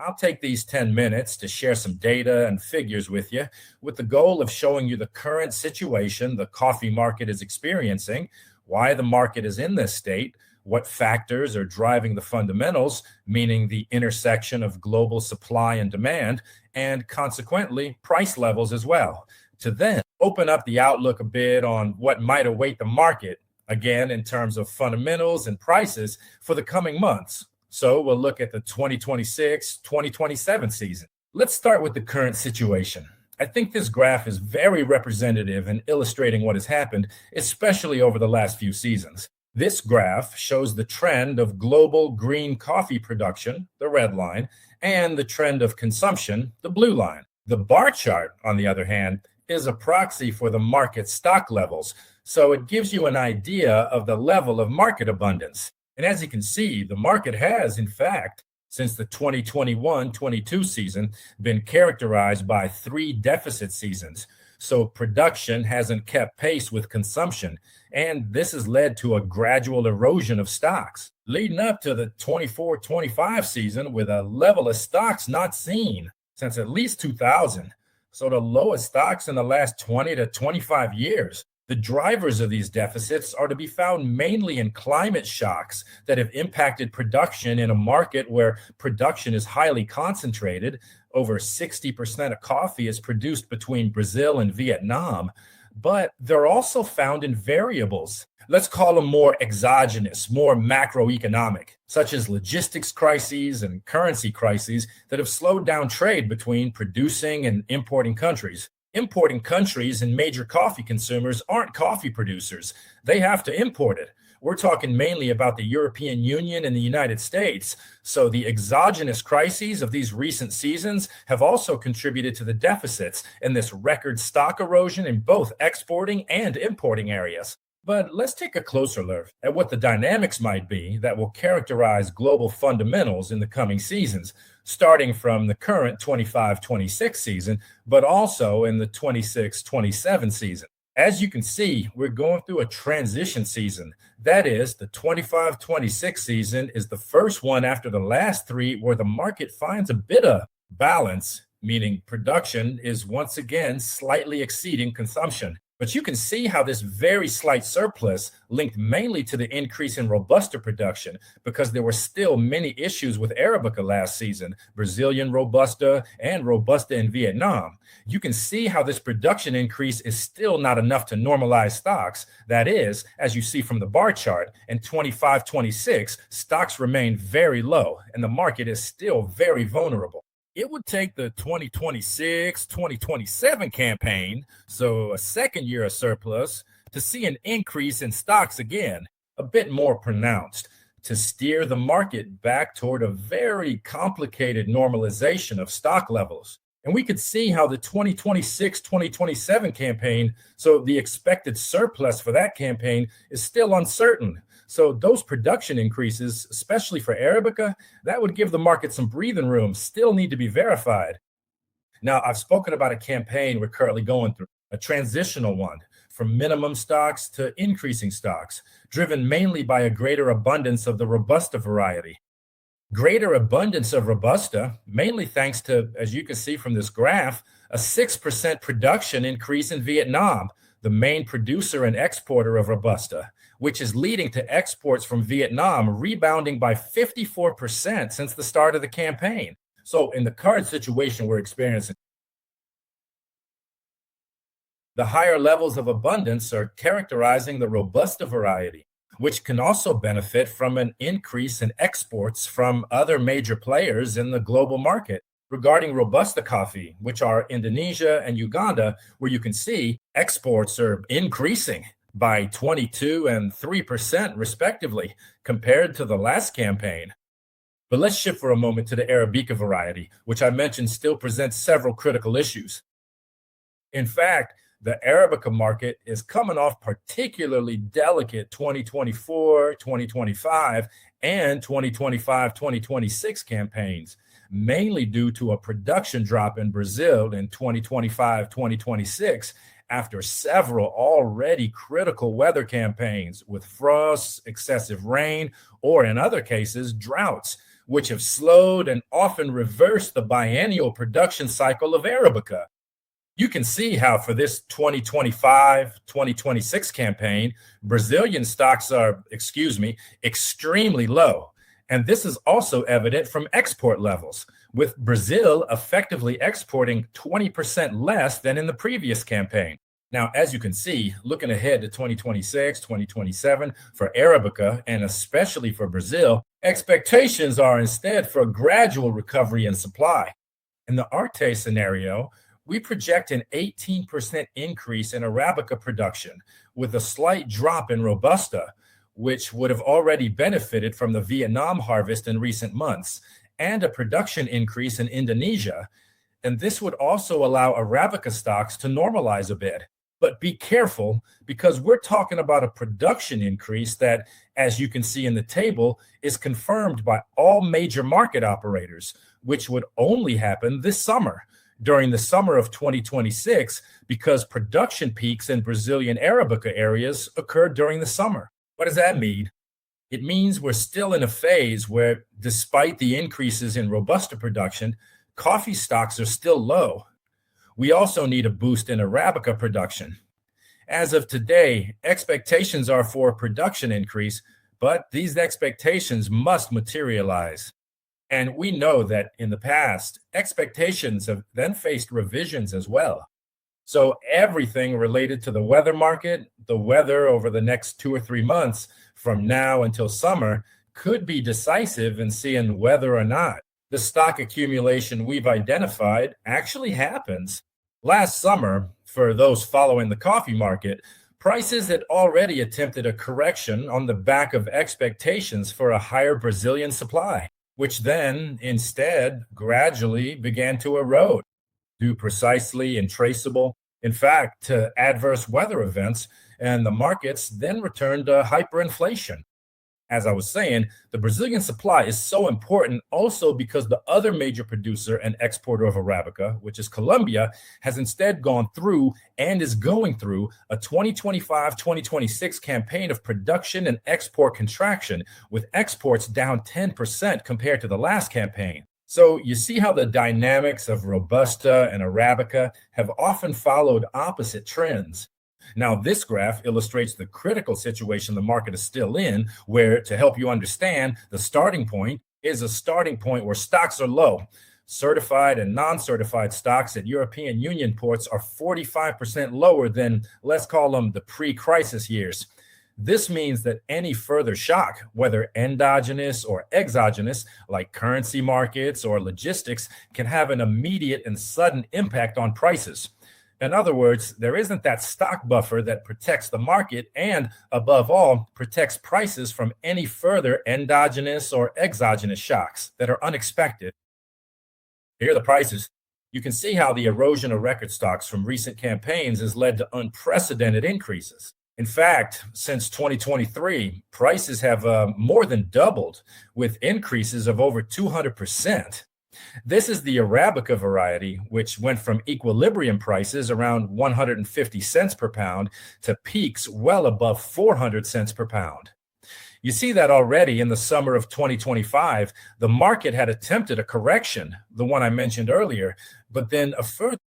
I'll take these 10 minutes to share some data and figures with you with the goal of showing you the current situation the coffee market is experiencing, why the market is in this state, what factors are driving the fundamentals, meaning the intersection of global supply and demand, and consequently price levels as well, to then open up the outlook a bit on what might await the market, again, in terms of fundamentals and prices for the coming months. So we'll look at the 2026-2027 season. Let's start with the current situation. I think this graph is very representative in illustrating what has happened, especially over the last few seasons. This graph shows the trend of global green coffee production, the red line, and the trend of consumption, the blue line. The bar chart, on the other hand, is a proxy for the market stock levels, so it gives you an idea of the level of market abundance. And as you can see, the market has, in fact, since the 2021-22 season, been characterized by 3 deficit seasons. So production hasn't kept pace with consumption, and this has led to a gradual erosion of stocks, leading up to the 24-25 season with a level of stocks not seen since at least 2000. So the lowest stocks in the last 20 to 25 years. The drivers of these deficits are to be found mainly in climate shocks that have impacted production in a market where production is highly concentrated. Over 60% of coffee is produced between Brazil and Vietnam, but they're also found in variables. Let's call them more exogenous, more macroeconomic, such as logistics crises and currency crises that have slowed down trade between producing and importing countries. Importing countries and major coffee consumers aren't coffee producers. They have to import it. We're talking mainly about the European Union and the United States. So the exogenous crises of these recent seasons have also contributed to the deficits and this record stock erosion in both exporting and importing areas. But let's take a closer look at what the dynamics might be that will characterize global fundamentals in the coming seasons, starting from the current 25-26 season, but also in the 26-27 season. As you can see, we're going through a transition season. That is, the 25-26 season is the first one after the last 3 where the market finds a bit of balance, meaning production is once again slightly exceeding consumption. But you can see how this very slight surplus linked mainly to the increase in Robusta production because there were still many issues with Arabica last season, Brazilian Robusta and Robusta in Vietnam. You can see how this production increase is still not enough to normalize stocks. That is, as you see from the bar chart, in 25-26, stocks remain very low and the market is still very vulnerable. It would take the 2026-2027 campaign, so a second year of surplus, to see an increase in stocks again, a bit more pronounced, to steer the market back toward a very complicated normalization of stock levels. And we could see how the 2026-2027 campaign, so the expected surplus for that campaign is still uncertain. So those production increases, especially for Arabica, that would give the market some breathing room, still need to be verified. Now, I've spoken about a campaign we're currently going through, a transitional one, from minimum stocks to increasing stocks, driven mainly by a greater abundance of the Robusta variety. Greater abundance of Robusta, mainly thanks to, as you can see from this graph, a 6% production increase in Vietnam, the main producer and exporter of Robusta, which is leading to exports from Vietnam rebounding by 54% since the start of the campaign. So in the current situation we're experiencing, the higher levels of abundance are characterizing the Robusta variety, which can also benefit from an increase in exports from other major players in the global market. Regarding Robusta coffee, which are Indonesia and Uganda, where you can see exports are increasing by 22% and 3% respectively compared to the last campaign. But let's shift for a moment to the Arabica variety, which I mentioned still presents several critical issues. In fact, the Arabica market is coming off particularly delicate 2024, 2025, and 2025-2026 campaigns, mainly due to a production drop in Brazil in 2025-2026 after several already critical weather campaigns with frosts, excessive rain, or in other cases, droughts, which have slowed and often reversed the biennial production cycle of Arabica. You can see how for this 2025-2026 campaign, Brazilian stocks are, extremely low. And this is also evident from export levels, with Brazil effectively exporting 20% less than in the previous campaign. Now, as you can see, looking ahead to 2026, 2027 for Arabica, and especially for Brazil, expectations are instead for a gradual recovery in supply. In the Areté scenario, we project an 18% increase in Arabica production, with a slight drop in Robusta, which would have already benefited from the Vietnam harvest in recent months, and a production increase in Indonesia. And this would also allow Arabica stocks to normalize a bit. But be careful, because we're talking about a production increase that, as you can see in the table, is confirmed by all major market operators, which would only happen this summer, during the summer of 2026, because production peaks in Brazilian Arabica areas occurred during the summer. What does that mean? It means we're still in a phase where, despite the increases in Robusta production, coffee stocks are still low. We also need a boost in Arabica production. As of today, expectations are for a production increase, but these expectations must materialize. And we know that in the past, expectations have then faced revisions as well. So everything related to the weather market, the weather over the next 2 or 3 months from now until summer, could be decisive in seeing whether or not the stock accumulation we've identified actually happens. Last summer, for those following the coffee market, prices had already attempted a correction on the back of expectations for a higher Brazilian supply, which then instead gradually began to erode, due precisely and traceable, in fact, to adverse weather events, and the markets then returned to hyperinflation. As I was saying, the Brazilian supply is so important also because the other major producer and exporter of Arabica, which is Colombia, has instead gone through and is going through a 2025-2026 campaign of production and export contraction, with exports down 10% compared to the last campaign. So you see how the dynamics of Robusta and Arabica have often followed opposite trends. Now, this graph illustrates the critical situation the market is still in, where, to help you understand, the starting point is a starting point where stocks are low. Certified and non-certified stocks at European Union ports are 45% lower than, let's call them, the pre-crisis years. This means that any further shock, whether endogenous or exogenous, like currency markets or logistics, can have an immediate and sudden impact on prices. In other words, there isn't that stock buffer that protects the market and, above all, protects prices from any further endogenous or exogenous shocks that are unexpected. Here are the prices. You can see how the erosion of record stocks from recent campaigns has led to unprecedented increases. In fact, since 2023, prices have more than doubled, with increases of over 200%. This is the Arabica variety, which went from equilibrium prices around 150 cents per pound to peaks well above 400 cents per pound. You see that already in the summer of 2025, the market had attempted a correction, the one I mentioned earlier, but then a further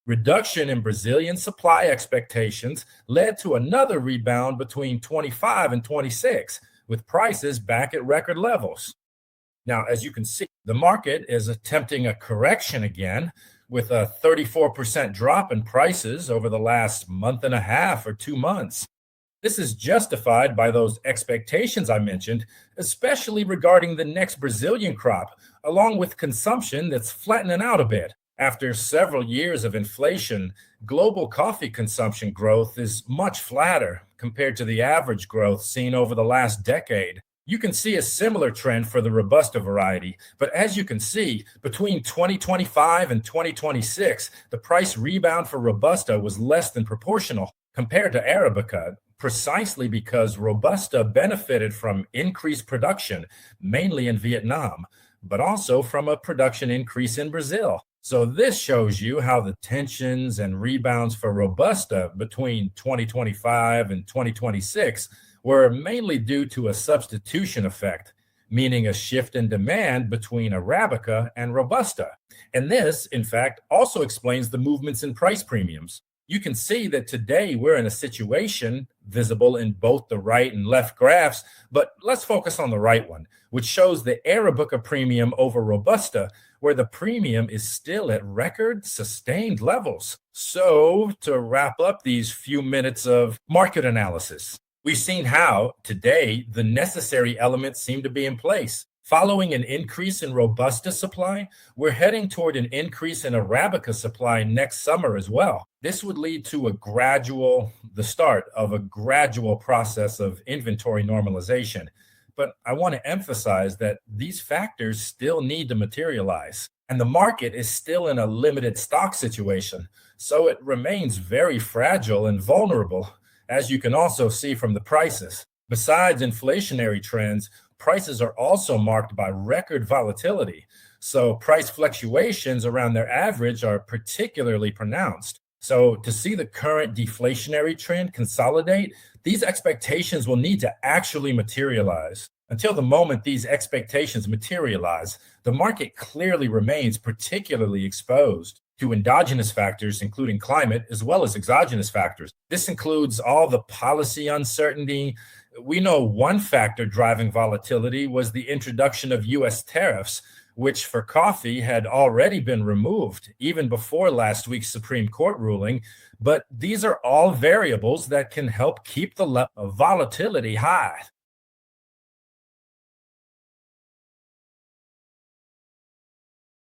reduction in Brazilian supply expectations led to another rebound between 25 and 26, with prices back at record levels. Now, as you can see, the market is attempting a correction again, with a 34% drop in prices over the last month and a half or 2 months. This is justified by those expectations I mentioned, especially regarding the next Brazilian crop, along with consumption that's flattening out a bit. After several years of inflation, global coffee consumption growth is much flatter compared to the average growth seen over the last decade. You can see a similar trend for the Robusta variety, but as you can see, between 2025 and 2026, the price rebound for Robusta was less than proportional compared to Arabica, precisely because Robusta benefited from increased production, mainly in Vietnam, but also from a production increase in Brazil. So this shows you how the tensions and rebounds for Robusta between 2025 and 2026 were mainly due to a substitution effect, meaning a shift in demand between Arabica and Robusta. And this, in fact, also explains the movements in price premiums. You can see that today we're in a situation visible in both the right and left graphs, but let's focus on the right one, which shows the Arabica premium over Robusta, where the premium is still at record sustained levels. So, to wrap up these few minutes of market analysis, we've seen how today the necessary elements seem to be in place. Following an increase in Robusta supply, we're heading toward an increase in Arabica supply next summer as well. This would lead to the start of a gradual process of inventory normalization. But I want to emphasize that these factors still need to materialize, and the market is still in a limited stock situation. So it remains very fragile and vulnerable, as you can also see from the prices. Besides inflationary trends, prices are also marked by record volatility. So price fluctuations around their average are particularly pronounced. So to see the current deflationary trend consolidate, these expectations will need to actually materialize. Until the moment these expectations materialize, the market clearly remains particularly exposed to endogenous factors, including climate, as well as exogenous factors. This includes all the policy uncertainty. We know one factor driving volatility was the introduction of U.S. tariffs, which for coffee had already been removed even before last week's Supreme Court ruling. But these are all variables that can help keep the level of volatility high.